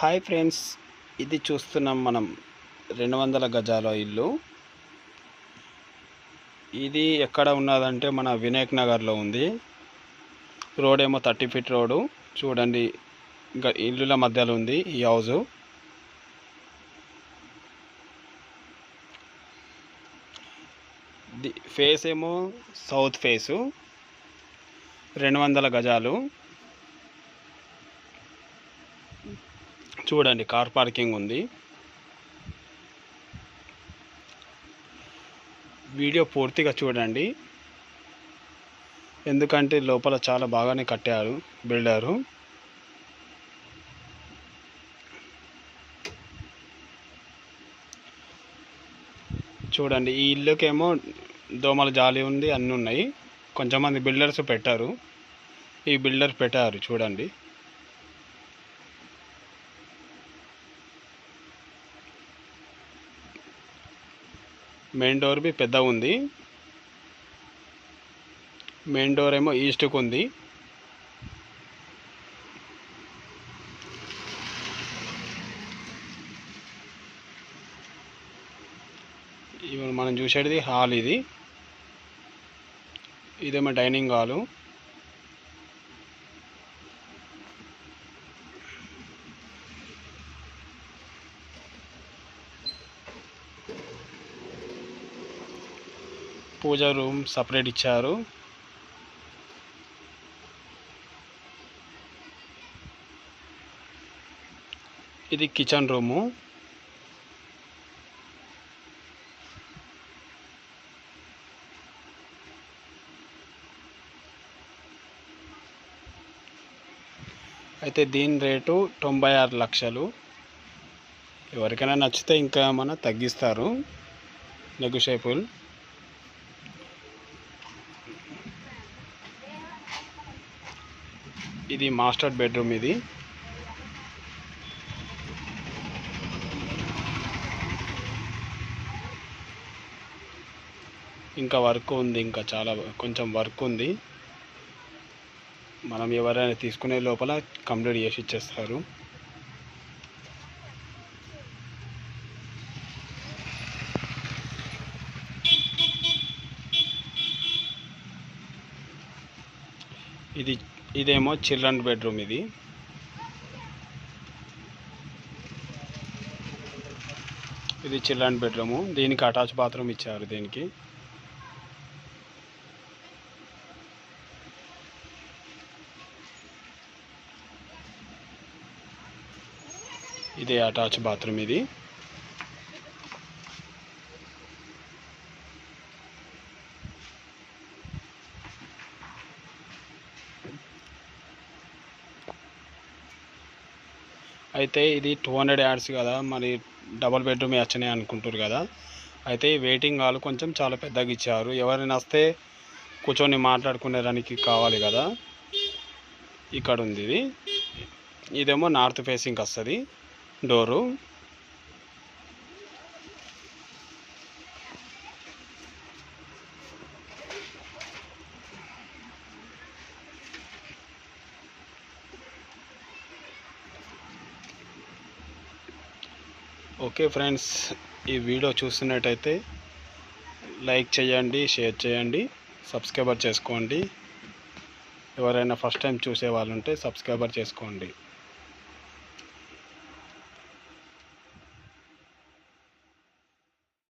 Hi friends, ఇది చూస్తున్నాం మనం 200 గజాల ఇల్లు. ఇది ఎక్కడ ఉన్నదంటే మన వినాయక్ నగర్లో ఉంది. రోడ్ ఏమో 30 ఫీట్ రోడ్డు. చూడండి, ఇల్లుల మధ్యలో ఉంది ఈ హౌజు. ఫేస్ ఏమో సౌత్ ఫేసు, 200 గజాలు. చూడండి, కార్ పార్కింగ్ ఉంది. వీడియో పూర్తిగా చూడండి, ఎందుకంటే లోపల చాలా బాగానే కట్టారు బిల్డరు. చూడండి, ఈ ఇల్లుకేమో దోమల జాలి ఉంది, అన్నీ ఉన్నాయి. కొంచెంమంది బిల్డర్స్ పెట్టారు, ఈ బిల్డర్ పెట్టారు. చూడండి, మెయిన్ డోర్ బి పెద్ద ఉంది. మెయిన్ డోర్ ఏమో ఈస్ట్కి ఉంది. ఇప్పుడు మనం చూసేది హాల్. ఇదేమో డైనింగ్ హాలు. పూజ రూమ్ సపరేట్ ఇచ్చారు. ఇది కిచెన్ రూము. అయితే దీని రేటు 96 లక్షలు. ఎవరికైనా నచ్చితే ఇంకా ఏమైనా తగ్గిస్తారు, నెగోషియబుల్. ఇది మాస్టర్ బెడ్రూమ్. ఇది ఇంకా వర్క్ ఉంది, ఇంకా కొంచెం వర్క్ ఉంది. మనం ఎవరైనా తీసుకునే లోపల కంప్లీట్ చేసి ఇచ్చేస్తారు. ఇదేమో చిల్డ్రన్ బెడ్రూమ్. ఇది చిల్డ్రన్ బెడ్రూము. దీనికి అటాచ్ బాత్రూమ్ ఇచ్చారు. దీనికి ఇదే అటాచ్ బాత్రూమ్. ఇది అయితే ఇది 200 యార్డ్స్ కదా, మరి డబుల్ బెడ్రూమ్ వచ్చినాయి అనుకుంటారు కదా. అయితే వెయిటింగ్ హాల్ కొంచెం చాలా పెద్దగా ఇచ్చారు. ఎవరైనా వస్తే కూర్చొని మాట్లాడుకునేదానికి కావాలి కదా. ఇక్కడ ఉంది. ఇదేమో నార్త్ ఫేసింగ్ వస్తుంది డోరు. ఓకే ఫ్రెండ్స్, ఈ వీడియో చూస్తున్నట్టయితే లైక్ చేయండి, షేర్ చేయండి, సబ్స్క్రైబర్ చేసుకోండి. ఎవరైనా ఫస్ట్ టైం చూసే వాళ్ళు ఉంటే సబ్స్క్రైబర్ చేసుకోండి.